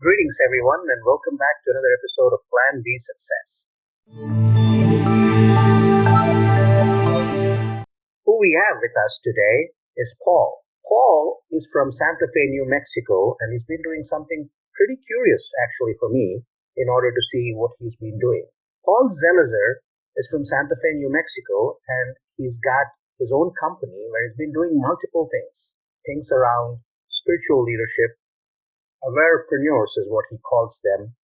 Greetings, everyone, and welcome back to another episode of Plan B Success. Who we have with us today is Paul. Paul is from Santa Fe, New Mexico, and he's been doing something pretty curious, actually, for me, in order to see what he's been doing. Paul Zelizer is from Santa Fe, New Mexico, and he's got his own company where he's been doing multiple things around spiritual leadership. Awarepreneurs is what he calls them.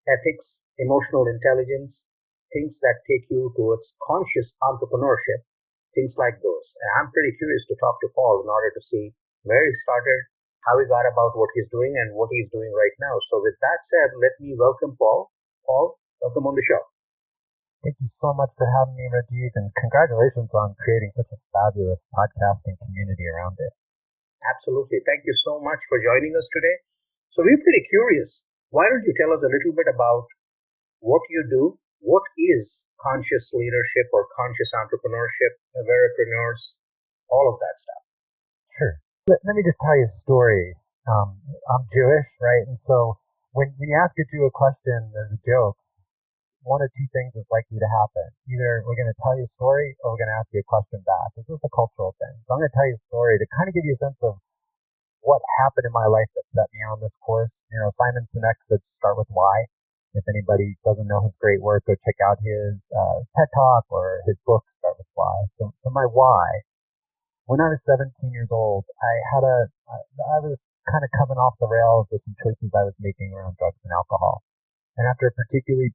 Ethics, emotional intelligence, things that take you towards conscious entrepreneurship, things like those. And I'm pretty curious to talk to Paul in order to see where he started, how he got about what he's doing, and what he's doing right now. So with that said, let me welcome Paul. Paul, welcome on the show. Thank you so much for having me, Rajiv, and congratulations on creating such a fabulous podcasting community around it. Absolutely. Thank you so much for joining us today. So we're pretty curious. Why don't you tell us a little bit about what you do? What is conscious leadership or conscious entrepreneurship, Awarepreneurs, all of that stuff? Sure. Let me just tell you a story. I'm Jewish, right? And so when you ask a Jew a question, there's a joke. One of two things is likely to happen. Either we're going to tell you a story or we're going to ask you a question back. It's just a cultural thing. So I'm going to tell you a story to kind of give you a sense of what happened in my life that set me on this course. You know, Simon Sinek said, start with why. If anybody doesn't know his great work, go check out his TED Talk or his book, Start with Why. So my why, when I was 17 years old, I was kind of coming off the rails with some choices I was making around drugs and alcohol. And after a particularly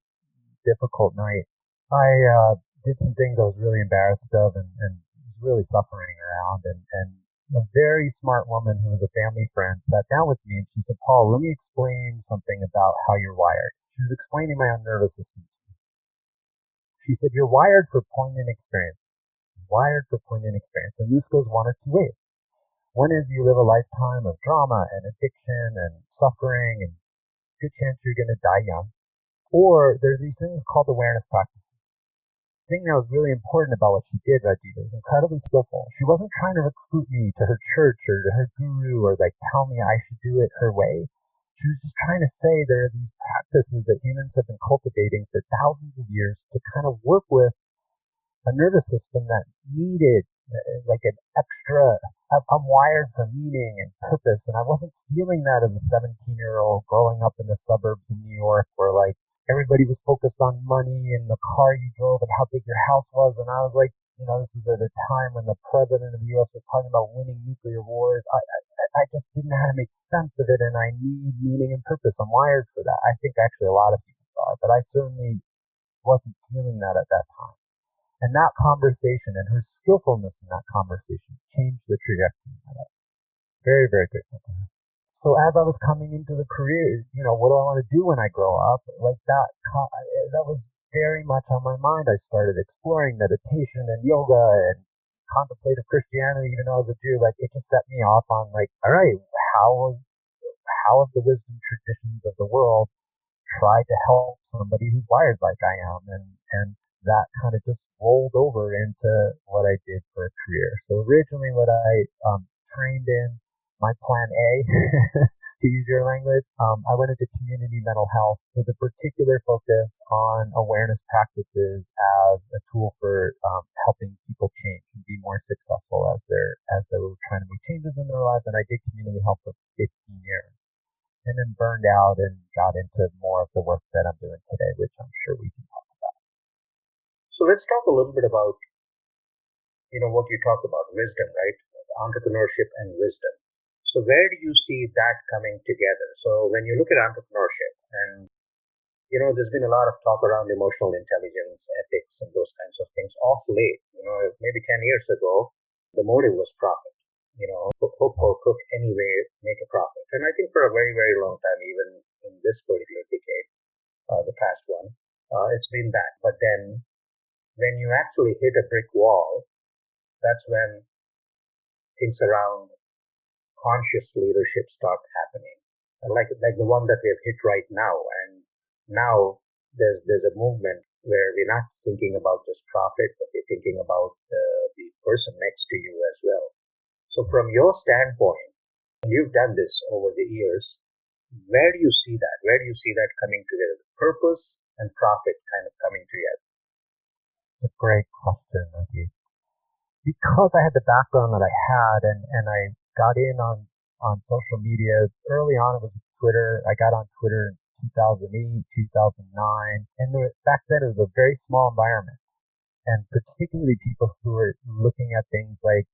difficult night, I did some things I was really embarrassed of and was really suffering around. And a very smart woman who was a family friend sat down with me and she said, Paul, let me explain something about how you're wired. She was explaining my own nervous system. She said, you're wired for poignant experiences. Wired for poignant experience. And this goes one of two ways. One is you live a lifetime of drama and addiction and suffering and good chance you're going to die young. Or there are these things called awareness practices. The thing that was really important about what she did, Rajiv, is incredibly skillful. She wasn't trying to recruit me to her church or to her guru or like tell me I should do it her way. She was just trying to say there are these practices that humans have been cultivating for thousands of years to kind of work with a nervous system that needed like an extra, I'm wired for meaning and purpose. And I wasn't feeling that as a 17-year-old growing up in the suburbs of New York where like everybody was focused on money and the car you drove and how big your house was. And I was like, you know, this was at a time when the president of the U.S. was talking about winning nuclear wars. I just didn't know how to make sense of it, and I need meaning and purpose. I'm wired for that. I think actually a lot of humans are, but I certainly wasn't feeling that at that time. And that conversation and her skillfulness in that conversation changed the trajectory of my life. Very, very grateful to her. So as I was coming into the career, you know, what do I want to do when I grow up? Like that was very much on my mind. I started exploring meditation and yoga and contemplative Christianity, even though I was a Jew. Like it just set me off on like, all right, how have the wisdom traditions of the world tried to help somebody who's wired like I am? And that kind of just rolled over into what I did for a career. So originally what I trained in, my plan A, to use your language, I went into community mental health with a particular focus on awareness practices as a tool for helping people change and be more successful as they were trying to make changes in their lives. And I did community health for 15 years and then burned out and got into more of the work that I'm doing today, which I'm sure we can talk about. So let's talk a little bit about, you know, what you talked about, wisdom, right? Entrepreneurship and wisdom. So where do you see that coming together? So when you look at entrepreneurship and, you know, there's been a lot of talk around emotional intelligence, ethics, and those kinds of things off late. You know, maybe 10 years ago, the motive was profit. You know, cook anyway, make a profit. And I think for a very, very long time, even in this particular decade, the past one, it's been that. But then when you actually hit a brick wall, that's when things around conscious leadership start happening, like the one that we have hit right now. And now there's a movement where we're not thinking about just profit, but we're thinking about the person next to you as well. So from your standpoint, and you've done this over the years, Where do you see that? Where do you see that coming together? Purpose and profit kind of coming together. It's a great question, Ravi. Because I had the background that I had, and I got in on social media early on. It was Twitter. I got on Twitter in 2008, 2009, and back then it was a very small environment, and particularly people who were looking at things like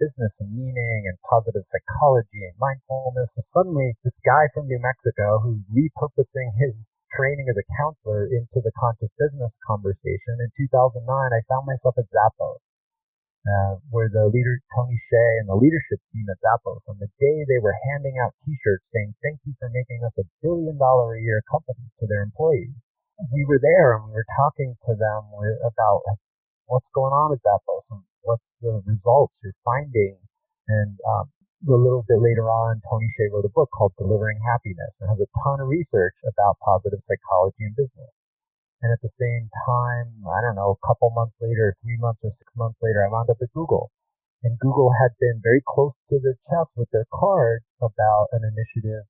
business and meaning and positive psychology and mindfulness. So suddenly this guy from New Mexico who's repurposing his training as a counselor into the conscious business conversation. In 2009, I found myself at Zappos, where the leader, Tony Hsieh, and the leadership team at Zappos, on the day they were handing out t-shirts saying, "Thank you for making us $1 billion a year company," to their employees. We were there and we were talking to them about what's going on at Zappos and what's the results you're finding. And a little bit later on, Tony Hsieh wrote a book called Delivering Happiness and has a ton of research about positive psychology in business. And at the same time, I don't know, a couple months later, 3 months or 6 months later, I wound up at Google. And Google had been very close to the chest with their cards about an initiative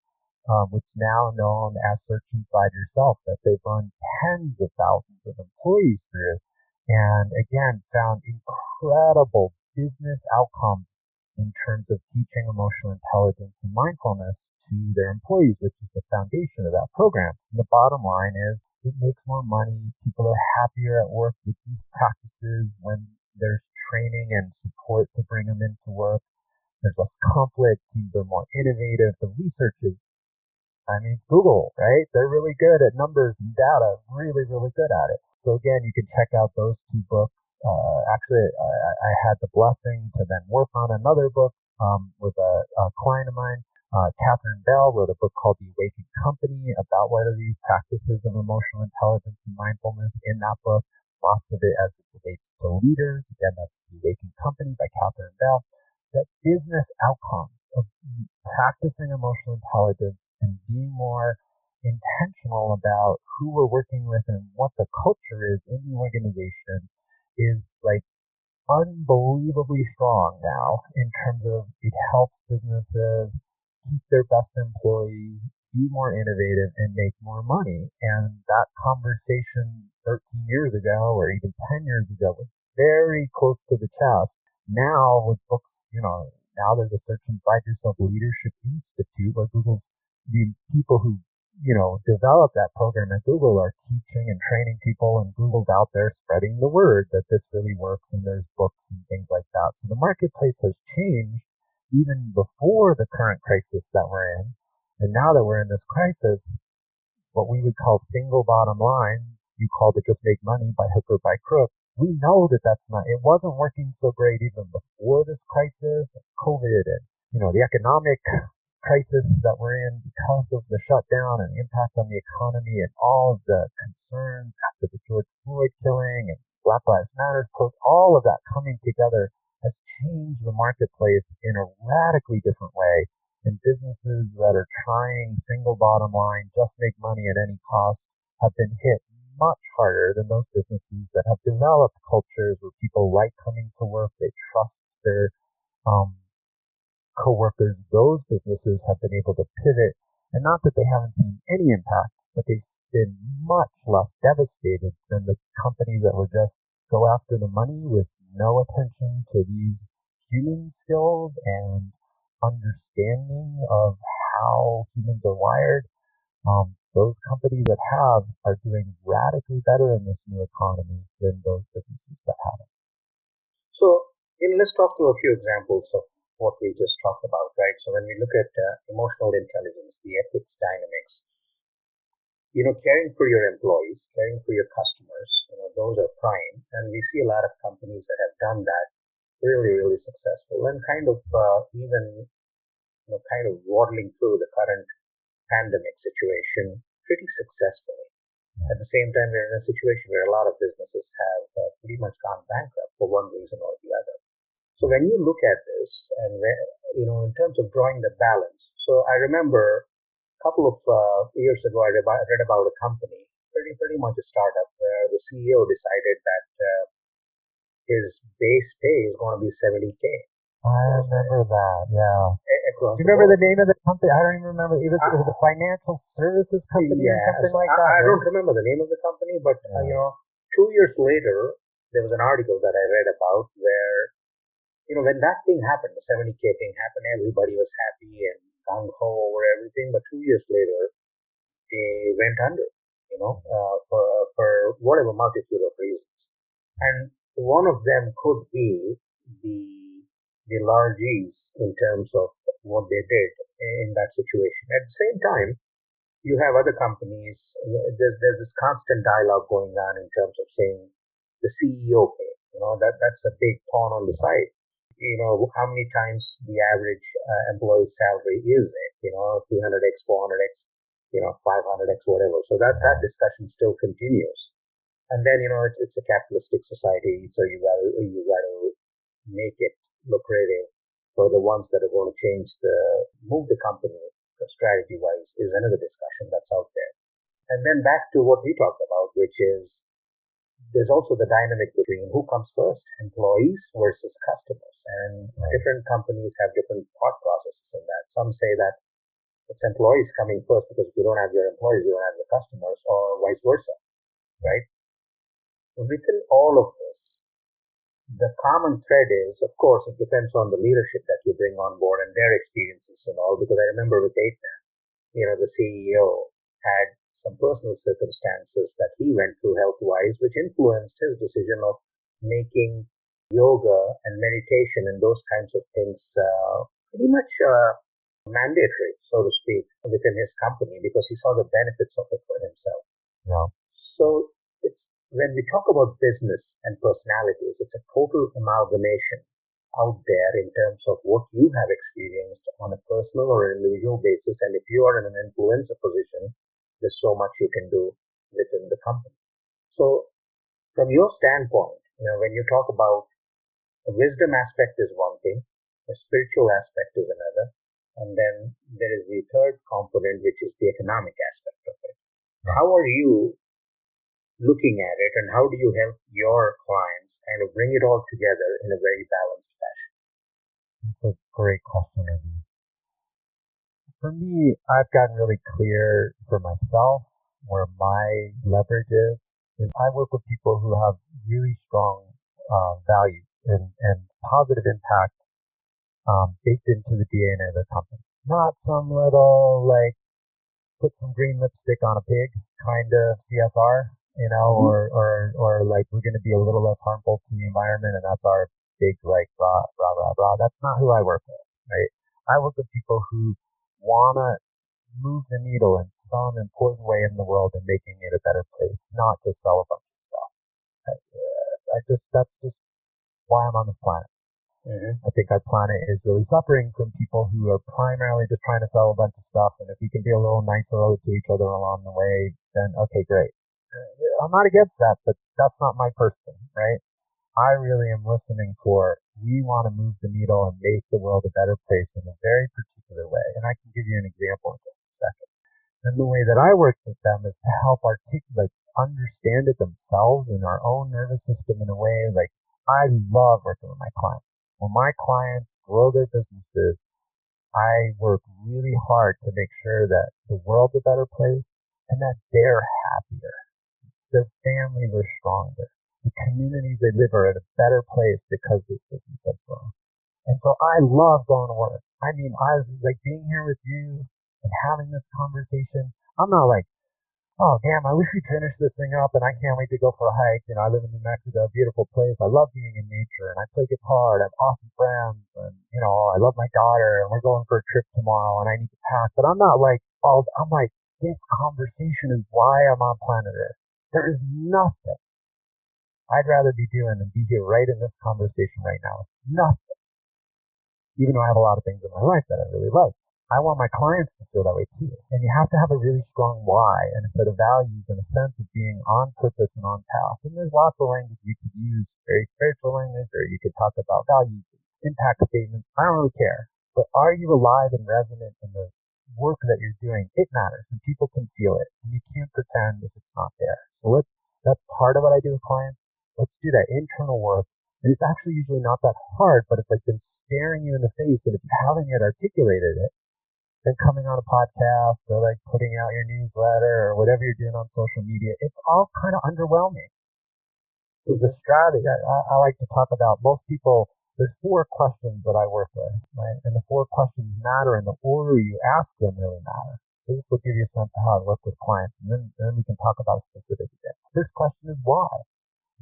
which is now known as Search Inside Yourself, that they've run tens of thousands of employees through. And again, found incredible business outcomes in terms of teaching emotional intelligence and mindfulness to their employees, which is the foundation of that program. And the bottom line is it makes more money. People are happier at work with these practices when there's training and support to bring them into work. There's less conflict. Teams are more innovative. The research is, it's Google, right? They're really good at numbers and data, really, really good at it. So again, you can check out those two books. Actually, I had the blessing to then work on another book with a client of mine. Catherine Bell wrote a book called The Awakened Company about what are these practices of emotional intelligence and mindfulness. In that book, lots of it as it relates to leaders. Again, that's The Awakened Company by Catherine Bell. That business outcomes of practicing emotional intelligence and being more intentional about who we're working with and what the culture is in the organization is like unbelievably strong now in terms of it helps businesses keep their best employees, be more innovative, and make more money. And that conversation 13 years ago or even 10 years ago was very close to the chest. Now with books, now there's a Search Inside Yourself Leadership Institute where the people who, develop that program at Google are teaching and training people, and Google's out there spreading the word that this really works, and there's books and things like that. So the marketplace has changed even before the current crisis that we're in. And now that we're in this crisis, what we would call single bottom line, you called it just make money by hook or by crook. We know that it wasn't working so great even before this crisis, COVID, and, the economic crisis that we're in because of the shutdown and the impact on the economy and all of the concerns after the George Floyd killing and Black Lives Matter, all of that coming together has changed the marketplace in a radically different way. And businesses that are trying single bottom line, just make money at any cost, have been hit much harder than those businesses that have developed cultures where people like coming to work, they trust their coworkers. Those businesses have been able to pivot, and not that they haven't seen any impact, but they've been much less devastated than the companies that were just go after the money with no attention to these human skills and understanding of how humans are wired. Those companies that are doing radically better in this new economy than those businesses that haven't. So, let's talk through a few examples of what we just talked about, right? So when we look at emotional intelligence, the ethics dynamics, caring for your employees, caring for your customers, those are prime. And we see a lot of companies that have done that really, really successful and kind of even, kind of waddling through the current pandemic situation pretty successfully. At the same time, we're in a situation where a lot of businesses have pretty much gone bankrupt for one reason or the other. So when you look at this and, in terms of drawing the balance, so I remember a couple of years ago, I read about a company, pretty much a startup, where the CEO decided that his base pay is going to be $70K. I remember that. Yeah. across Do you the remember board. the name of the company? I don't even remember. It was a financial services company or Yes, something like that. I Right? don't remember the name of the company, but Yeah. 2 years later, there was an article that I read about where when that thing happened, the 70K thing happened, everybody was happy and gung ho over everything. But 2 years later, they went under, for whatever multitude of reasons. And one of them could be the the largesse in terms of what they did in that situation. At the same time, you have other companies. There's this constant dialogue going on in terms of saying the CEO pay. That's a big thorn on the side. How many times the average employee's salary is it? 300x, 400x, 500x, whatever. So that discussion still continues. And then it's a capitalistic society, so you got to make it lucrative for the ones that are going to move the company strategy wise is another discussion that's out there. And then back to what we talked about, which is there's also the dynamic between who comes first, employees versus customers. And different companies have different thought processes in that. Some say that it's employees coming first because if you don't have your employees, you don't have your customers, or vice versa, right? Within all of this, the common thread is, of course, it depends on the leadership that you bring on board and their experiences and all, because I remember with 8man, the CEO had some personal circumstances that he went through health-wise, which influenced his decision of making yoga and meditation and those kinds of things pretty much mandatory, so to speak, within his company because he saw the benefits of it for himself. Yeah. So it's when we talk about business and personalities, it's a total amalgamation out there in terms of what you have experienced on a personal or individual basis. And if you are in an influencer position, there's so much you can do within the company. So from your standpoint, when you talk about the wisdom aspect is one thing, the spiritual aspect is another, and then there is the third component, which is the economic aspect of it. How are you looking at it, and how do you help your clients kind of bring it all together in a very balanced fashion? That's a great question, Ravi. For me, I've gotten really clear for myself where my leverage is I work with people who have really strong values and positive impact baked into the DNA of their company. Not some little, put some green lipstick on a pig kind of CSR, or like we're going to be a little less harmful to the environment and that's our big, rah, rah, rah, rah. That's not who I work with, right? I work with people who want to move the needle in some important way in the world and making it a better place, not just sell a bunch of stuff. That's just why I'm on this planet. Mm-hmm. I think our planet is really suffering from people who are primarily just trying to sell a bunch of stuff. And if we can be a little nicer to each other along the way, then okay, great. I'm not against that, but that's not my person, right? I really am listening for, we want to move the needle and make the world a better place in a very particular way. And I can give you an example in just a second. And the way that I work with them is to help understand it themselves in our own nervous system in a way I love working with my clients. When my clients grow their businesses, I work really hard to make sure that the world's a better place and that they're happier. Their families are stronger. The communities they live are at a better place because this business has grown. And so I love going to work. I mean, I like being here with you and having this conversation. I'm not like, oh, damn, I wish we'd finish this thing up and I can't wait to go for a hike. I live in New Mexico, a beautiful place. I love being in nature and I play guitar. I have awesome friends and, I love my daughter and we're going for a trip tomorrow and I need to pack. But I'm not I'm like, this conversation is why I'm on planet Earth. There is nothing I'd rather be doing than be here right in this conversation right now. Nothing. Even though I have a lot of things in my life that I really like. I want my clients to feel that way too. And you have to have a really strong why and a set of values and a sense of being on purpose and on path. And there's lots of language you could use, very spiritual language, or you could talk about values, impact statements. I don't really care. But are you alive and resonant in the work that you're doing? It matters and people can feel it. And you can't pretend if it's not there. So that's part of what I do with clients. So let's do that internal work And it's actually usually not that hard, but it's like been staring you in the face. And if you haven't yet articulated it, then coming on a podcast or like putting out your newsletter or whatever you're doing on social media, it's all kind of underwhelming. So the strategy, I like to talk about, most people, there's 4 questions that I work with, right? And the 4 questions matter, and the order you ask them really matter. So this will give you a sense of how I work with clients, and then we can talk about a specific event. First question is why?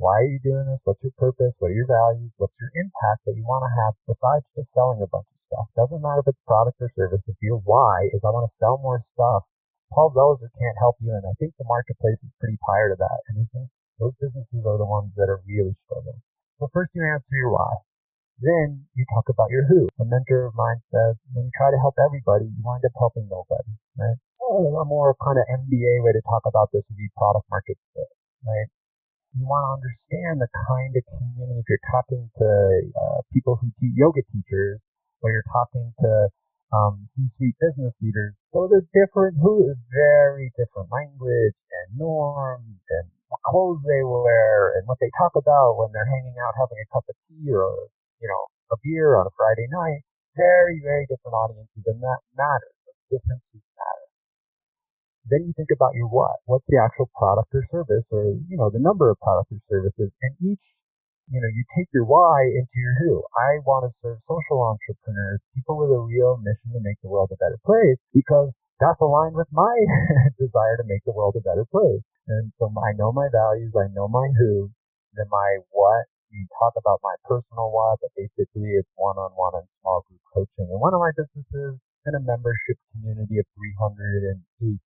Why are you doing this? What's your purpose? What are your values? What's your impact that you want to have besides just selling a bunch of stuff? Doesn't matter if it's product or service. If your why is I want to sell more stuff, Paul Zelizer can't help you. And I think the marketplace is pretty tired of that. And those businesses are the ones that are really struggling. So first you answer your why. Then you talk about your who. A mentor of mine says, when you try to help everybody, you wind up helping nobody, right? A more kind of MBA way to talk about this would be product market fit, right? You want to understand the kind of community. If you're talking to people who teach yoga teachers, or you're talking to C-suite business leaders, those are different, very different language and norms and what clothes they wear and what they talk about when they're hanging out having a cup of tea or a beer on a Friday night. Very, very different audiences, and that matters. Those differences matter. Then you think about your what. What's the actual product or service, or, the number of product or services, and each, you take your why into your who. I want to serve social entrepreneurs, people with a real mission to make the world a better place, because that's aligned with my desire to make the world a better place. And so I know my values, I know my who, then my what. You talk about my personal why, but basically it's one-on-one and small group coaching. And one of my businesses in a membership community of 308,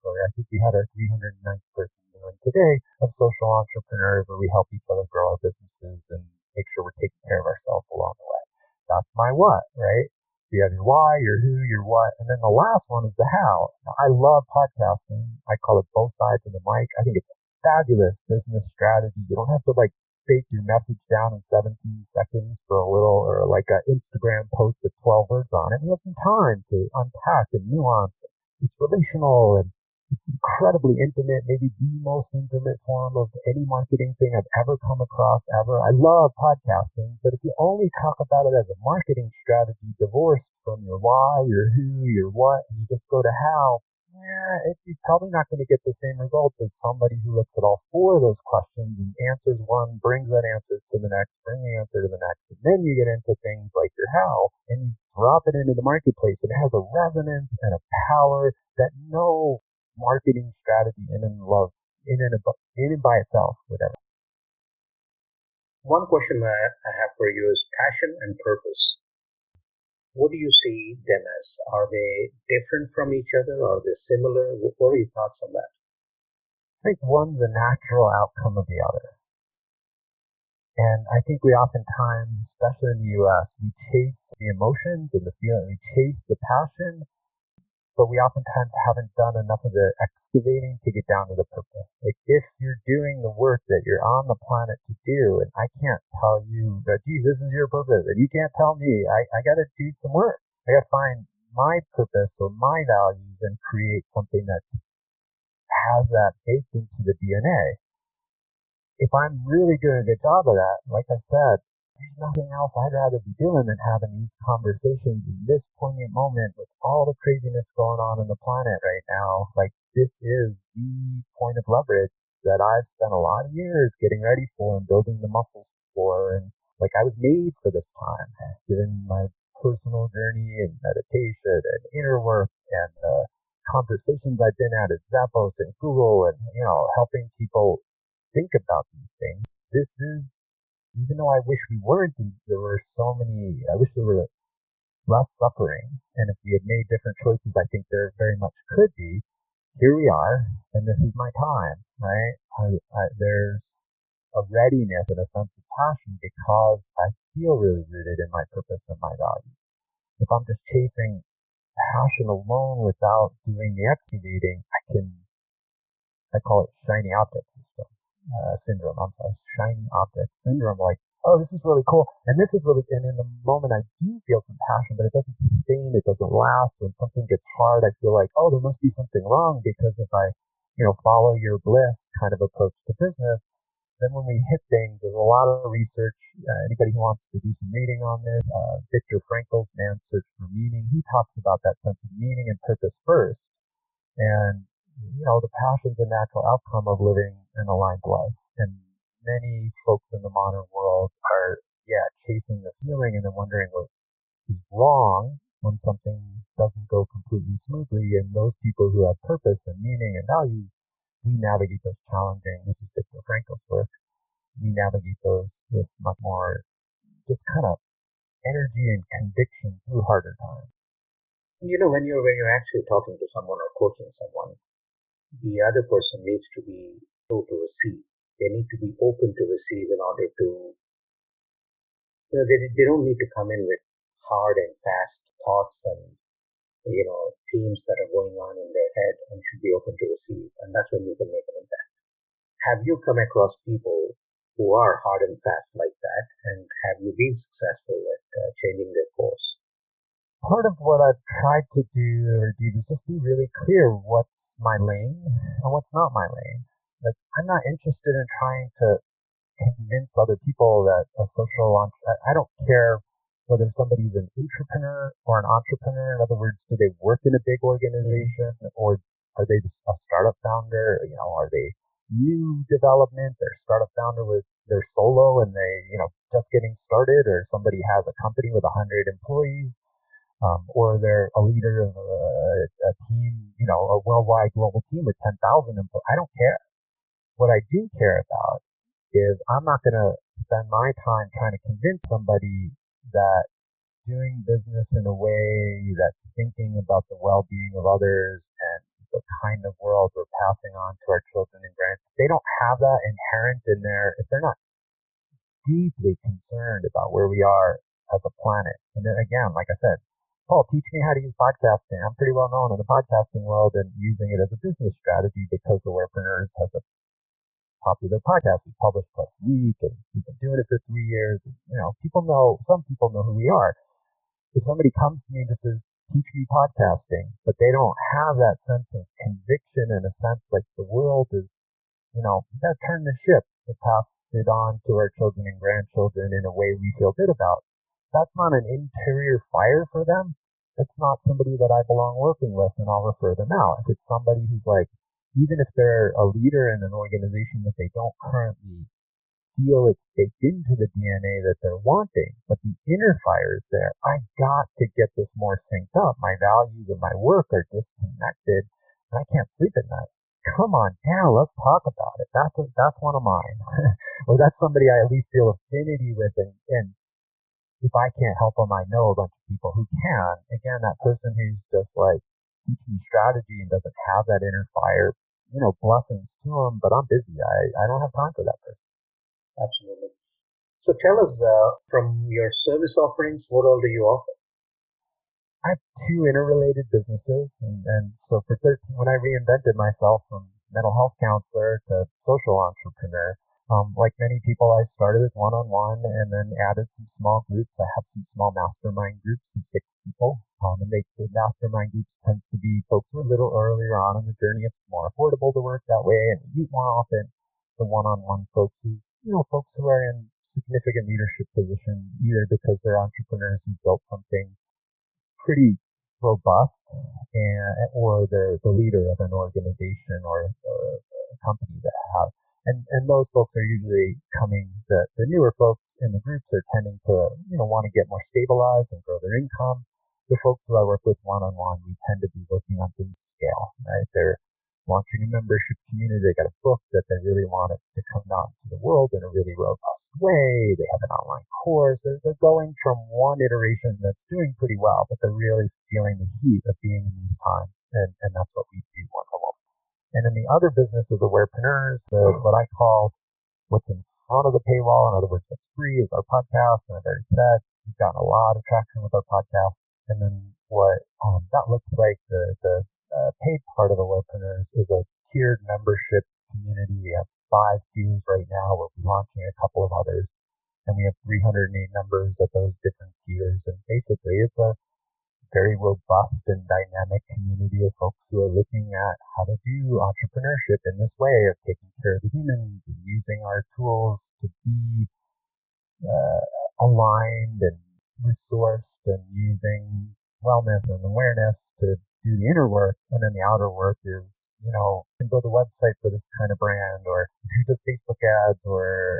or I think we had our 309th person doing today, of social entrepreneurs, where we help each other grow our businesses and make sure we're taking care of ourselves along the way. That's my what, right? So you have your why, your who, your what, and then the last one is the how. Now, I love podcasting. I call it both sides of the mic. I think it's a fabulous business strategy. You don't have to bake your message down in 17 seconds for a little, or like an Instagram post with 12 words on it. We have some time to unpack and nuance. It's relational and it's incredibly intimate, maybe the most intimate form of any marketing thing I've ever come across ever. I love podcasting, but if you only talk about it as a marketing strategy divorced from your why, your who, your what, and you just go to how, you're probably not going to get the same results as somebody who looks at all 4 of those questions and answers one, brings that answer to the next, bring the answer to the next. And then you get into things like your how, and you drop it into the marketplace, and it has a resonance and a power that no marketing strategy in and by itself would ever. One question that I have for you is passion and purpose. What do you see them as? Are they different from each other? Are they similar? What are your thoughts on that? I think one's a natural outcome of the other. And I think we oftentimes, especially in the US, we chase the emotions and the feeling, we chase the passion, but we oftentimes haven't done enough of the excavating to get down to the purpose. Like, if you're doing the work that you're on the planet to do, and I can't tell you, Rajiv, this is your purpose, and you can't tell me, I got to do some work. I got to find my purpose or my values and create something that has that baked into the DNA. If I'm really doing a good job of that, like I said, there's nothing else I'd rather be doing than having these conversations in this poignant moment with all the craziness going on in the planet right now. Like, this is the point of leverage that I've spent a lot of years getting ready for and building the muscles for. And I was made for this time, given my personal journey and meditation and inner work and conversations I've been at Zappos and Google and, helping people think about these things. This is, even though I wish we weren't, I wish there were less suffering. And if we had made different choices, I think there very much could be. Here we are, and this is my time, right? There's a readiness and a sense of passion because I feel really rooted in my purpose and my values. If I'm just chasing passion alone without doing the excavating, I call it shiny object syndrome. Shiny object syndrome. Oh, this is really cool. And in the moment I do feel some passion, but it doesn't sustain, it doesn't last. When something gets hard, I feel like, oh, there must be something wrong, because if I, follow your bliss kind of approach to business, then when we hit things, there's a lot of research. Anybody who wants to do some reading on this, Viktor Frankl's Man's Search for Meaning, he talks about that sense of meaning and purpose first. And, the passion's a natural outcome of living an aligned life. And many folks in the modern world are, chasing the feeling and then wondering what is wrong when something doesn't go completely smoothly. And those people who have purpose and meaning and values, we navigate those challenging, this is Viktor Frankl's work, we navigate those with much more just kind of energy and conviction through harder times. When you're actually talking to someone or coaching someone, the other person needs to be able to receive. They need to be open to receive in order to, they don't need to come in with hard and fast thoughts and, themes that are going on in their head, and should be open to receive. And that's when you can make an impact. Have you come across people who are hard and fast like that? And have you been successful at changing their course? Part of what I've tried to do is just be really clear what's my lane and what's not my lane. Like, I'm not interested in trying to convince other people that I don't care whether somebody's an intrapreneur or an entrepreneur. In other words, do they work in a big organization, or are they just a startup founder? Are they new development? They're startup founder with their solo and they, just getting started, or somebody has a company with 100 employees. Or they're a leader of a team, a worldwide global team with 10,000 employees. I don't care. What I do care about is I'm not going to spend my time trying to convince somebody that doing business in a way that's thinking about the well-being of others and the kind of world we're passing on to our children and grandchildren, they don't have that inherent in if they're not deeply concerned about where we are as a planet. And then again, like I said, Paul, teach me how to use podcasting. I'm pretty well known in the podcasting world and using it as a business strategy because Awarepreneurs has a popular podcast. We publish twice a week and we've been doing it for 3 years. And, some people know who we are. If somebody comes to me and just says, teach me podcasting, but they don't have that sense of conviction and a sense like the world is, we got to turn the ship to pass it on to our children and grandchildren in a way we feel good about. That's not an interior fire for them. That's not somebody that I belong working with, and I'll refer them out. If it's somebody who's like, even if they're a leader in an organization that they don't currently feel it's baked into the DNA that they're wanting, but the inner fire is there, I got to get this more synced up. My values and my work are disconnected, and I can't sleep at night. Come on down, let's talk about it. That's one of mine. Or that's somebody I at least feel affinity with, and if I can't help them, I know a bunch of people who can. Again, that person who's just like, teach me strategy and doesn't have that inner fire, blessings to them, but I'm busy. I don't have time for that person. Absolutely. So tell us, from your service offerings, what all do you offer? I have 2 interrelated businesses. And so for 13, when I reinvented myself from mental health counselor to social entrepreneur, like many people, I started with one-on-one and then added some small groups. I have some small mastermind groups of 6 people. And the mastermind groups tends to be folks who are a little earlier on in the journey. It's more affordable to work that way and we meet more often. The one-on-one folks is, folks who are in significant leadership positions, either because they're entrepreneurs who built something pretty robust or they're the leader of an organization or a company that have. And those folks are usually the newer folks in the groups are tending to, want to get more stabilized and grow their income. The folks who I work with one-on-one, we tend to be working on things to scale, right? They're launching a membership community. They got a book that they really want it to come out into the world in a really robust way. They have an online course. They're going from one iteration that's doing pretty well, but they're really feeling the heat of being in these times. And that's what we do one-on-one. And then the other business is Awarepreneurs, what I call what's in front of the paywall. In other words, what's free is our podcast. And I've already said we've gotten a lot of traction with our podcast. And then what that looks like, the paid part of Awarepreneurs is a tiered membership community. We have 5 tiers right now. We'll be launching a couple of others. And we have 308 members at those different tiers. And basically, it's a very robust and dynamic community of folks who are looking at how to do entrepreneurship in this way of taking care of the humans and using our tools to be aligned and resourced and using wellness and awareness to do the inner work. And then the outer work is, you can build a website for this kind of brand, or who does Facebook ads, or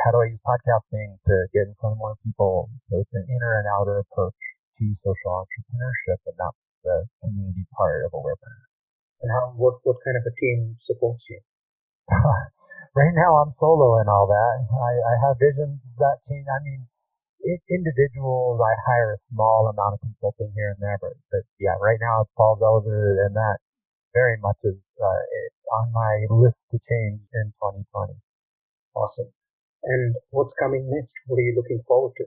how do I use podcasting to get in front of more people? So it's an inner and outer approach to social entrepreneurship, and that's the community part of Awarepreneurs. And what kind of a team supports you? Right now I'm solo and all that. I have visions that change. I mean, individuals, I hire a small amount of consulting here and there, but yeah, right now it's Paul Zelizer, and that very much is on my list to change in 2020. Awesome. And what's coming next? What are you looking forward to?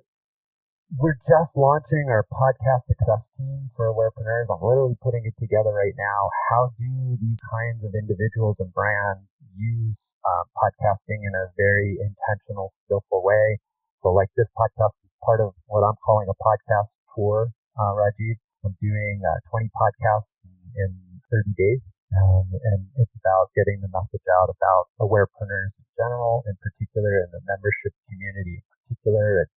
We're just launching our podcast success team for Awarepreneurs. I'm literally putting it together right now. How do these kinds of individuals and brands use podcasting in a very intentional, skillful way? So like this podcast is part of what I'm calling a podcast tour, Rajiv. I'm doing 20 podcasts in 30 days. And it's about getting the message out about Awarepreneurs in general, in particular, and the membership community in particular. And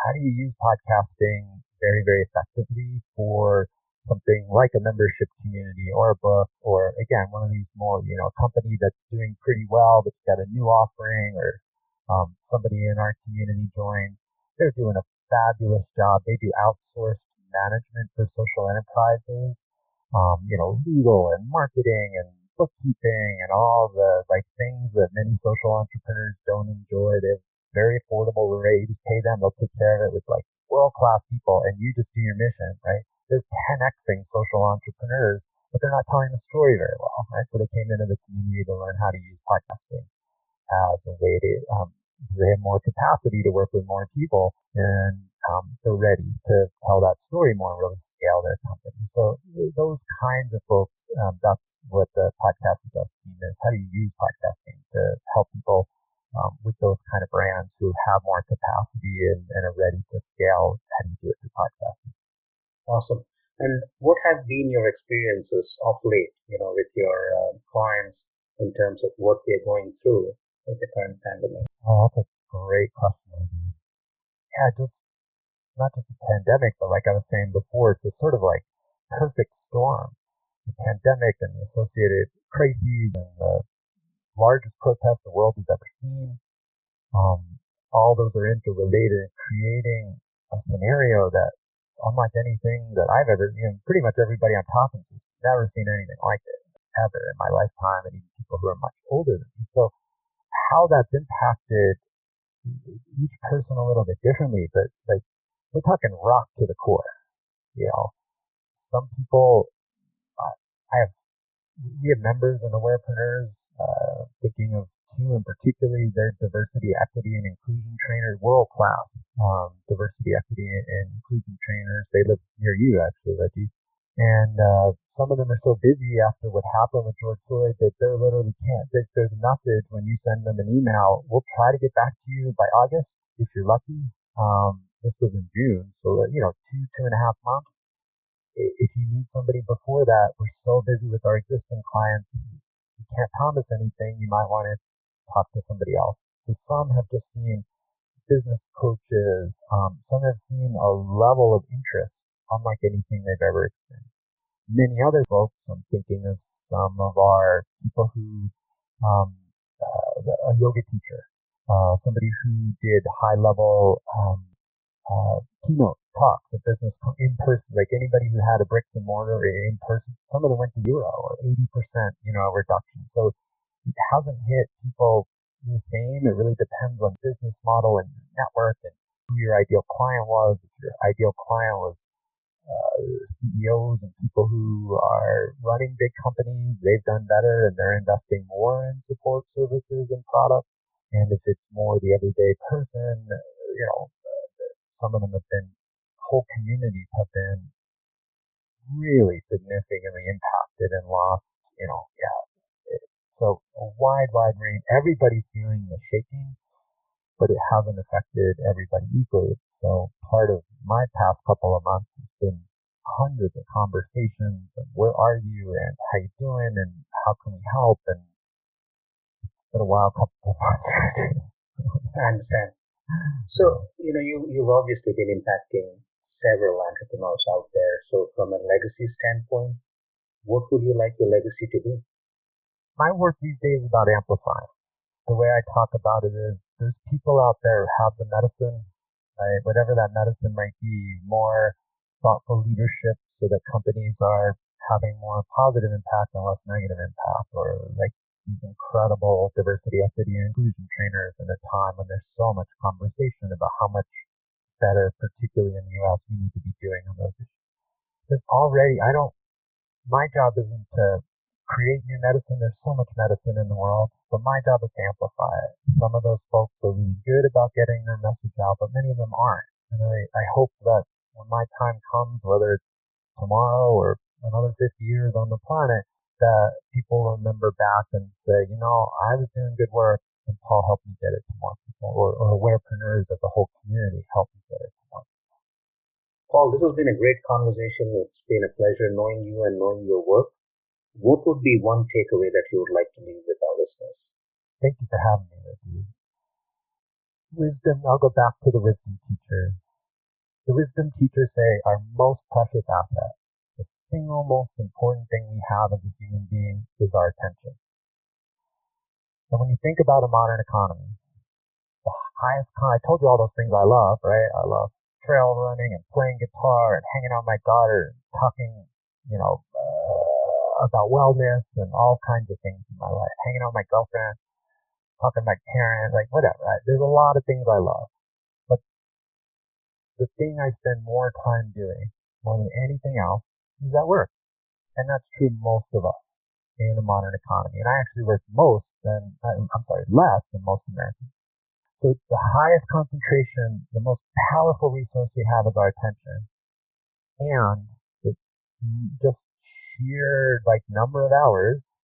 how do you use podcasting very, very effectively for something like a membership community or a book, or again, one of these more, company that's doing pretty well, but got a new offering, or somebody in our community joined. They're doing a fabulous job. They do outsourced management for social enterprises, legal and marketing and bookkeeping and all the things that many social entrepreneurs don't enjoy. They have very affordable rate. You just pay them, they'll take care of it with world-class people, and you just do your mission, right? They're 10xing social entrepreneurs, but they're not telling the story very well, right? So they came into the community to learn how to use podcasting as a way to, because they have more capacity to work with more people, and they're ready to tell that story more and really scale their company. So those kinds of folks, that's what the podcast success team is. How do you use podcasting to help people with those kind of brands who have more capacity and are ready to scale? How do you do it through podcasting? Awesome. And what have been your experiences of late, with your clients in terms of what they're going through with the current pandemic? Oh, that's a great question. Yeah, not just the pandemic, but like I was saying before, it's a sort of perfect storm. The pandemic and the associated crises and the largest protests the world has ever seen. All those are interrelated, creating a scenario that's unlike anything that I've ever, pretty much everybody I'm talking to has never seen anything like it ever in my lifetime, and even people who are much older than me. So how that's impacted each person a little bit differently, but we're talking rock to the core. Some people, we have members in Awarepreneurs, thinking of two in particularly, they're diversity, equity, and inclusion trainers, world-class diversity, equity, and inclusion trainers. They live near you, actually, Reggie. And some of them are so busy after what happened with George Floyd that they literally can't. There's a message when you send them an email, we'll try to get back to you by August if you're lucky. This was in June, so 2.5 months. If you need somebody before that, we're so busy with our existing clients, we can't promise anything. You might want to talk to somebody else. So some have just seen business coaches. Some have seen a level of interest unlike anything they've ever experienced. Many other folks, I'm thinking of some of our people who, a yoga teacher, somebody who did high level keynote talks at business in person, like anybody who had a bricks and mortar in person. Some of them went to 0 or 80%, reduction. So it hasn't hit people the same. It really depends on business model and network and who your ideal client was. If your ideal client was CEOs and people who are running big companies, they've done better and they're investing more in support services and products. And if it's more the everyday person, some of them have been, whole communities have been really significantly impacted and lost, so a wide range. Everybody's feeling the shaking, but it hasn't affected everybody equally. So part of my past couple of months has been hundreds of conversations and where are you and how you doing and how can we help, and it's been a wild couple of months. I understand. So, you've obviously been impacting several entrepreneurs out there. So from a legacy standpoint, what would you like your legacy to be? My work these days is about amplifying. The way I talk about it is there's people out there who have the medicine, right? Whatever that medicine might be, more thoughtful leadership so that companies are having more positive impact and less negative impact, or like these incredible diversity, equity, and inclusion trainers in a time when there's so much conversation about how much better, particularly in the US, we need to be doing on those issues. There's already, my job isn't to create new medicine. There's so much medicine in the world, but my job is to amplify it. Some of those folks are really good about getting their message out, but many of them aren't. And I hope that when my time comes, whether it's tomorrow or another 50 years on the planet, that people remember back and say, I was doing good work and Paul helped me get it to more people, or Awarepreneurs as a whole community helped me get it to more people. Paul, this has been a great conversation. It's been a pleasure knowing you and knowing your work. What would be one takeaway that you would like to leave with our listeners? Thank you for having me, Rajiv. Wisdom, I'll go back to the wisdom teacher. The wisdom teachers say our most precious asset, the single most important thing we have as a human being, is our attention. And when you think about a modern economy, the highest I told you all those things I love, right? I love trail running and playing guitar and hanging out with my daughter and talking, about wellness and all kinds of things in my life, hanging out with my girlfriend, talking to my parents, like whatever, right? There's a lot of things I love. But the thing I spend more time doing, more than anything else, is at work. And that's true of most of us in the modern economy. And I actually work less than most Americans. So the highest concentration, the most powerful resource we have is our attention. And the just sheer number of hours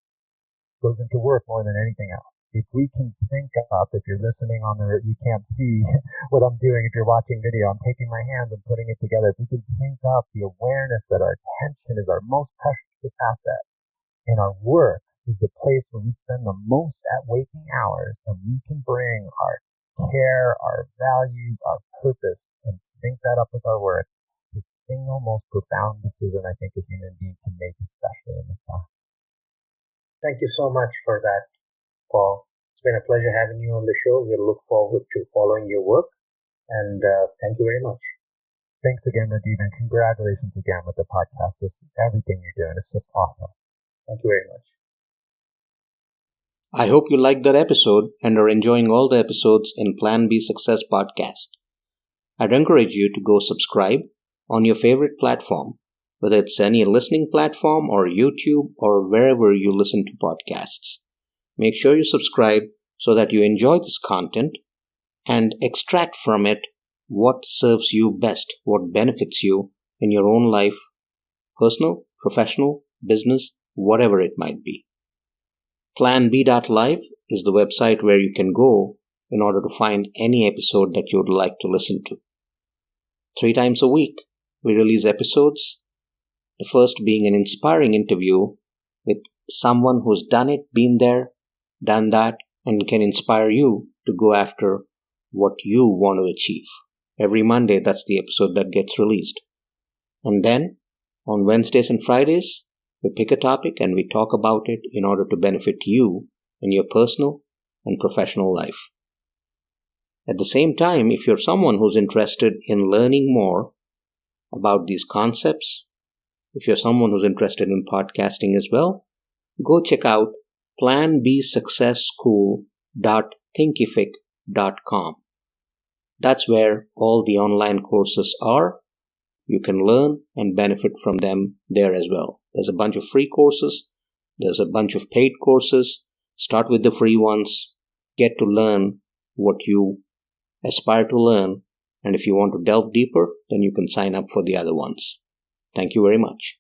goes into work more than anything else. If we can sync up, if you're listening you can't see what I'm doing. If you're watching video, I'm taking my hand and putting it together. If we can sync up the awareness that our attention is our most precious asset, and our work is the place where we spend the most at waking hours, and we can bring our care, our values, our purpose, and sync that up with our work, it's the single most profound decision I think a human being can make, especially in this time. Thank you so much for that, Paul. It's been a pleasure having you on the show. We'll look forward to following your work, and thank you very much. Thanks again, Rajiv, and congratulations again with the podcast. Just everything you're doing. It's just awesome. Thank you very much. I hope you liked that episode and are enjoying all the episodes in Plan B Success podcast. I'd encourage you to go subscribe on your favorite platform, whether it's any listening platform or YouTube or wherever you listen to podcasts. Make sure you subscribe so that you enjoy this content and extract from it what serves you best, what benefits you in your own life, personal, professional, business, whatever it might be. PlanB.live is the website where you can go in order to find any episode that you would like to listen to. 3 times a week, we release episodes, the first being an inspiring interview with someone who's done it, been there, done that, and can inspire you to go after what you want to achieve. Every Monday, that's the episode that gets released. And then, on Wednesdays and Fridays, we pick a topic and we talk about it in order to benefit you in your personal and professional life. At the same time, if you're someone who's interested in learning more about these concepts, if you're someone who's interested in podcasting as well, go check out planbsuccessschool.thinkific.com. That's where all the online courses are. You can learn and benefit from them there as well. There's a bunch of free courses. There's a bunch of paid courses. Start with the free ones. Get to learn what you aspire to learn. And if you want to delve deeper, then you can sign up for the other ones. Thank you very much.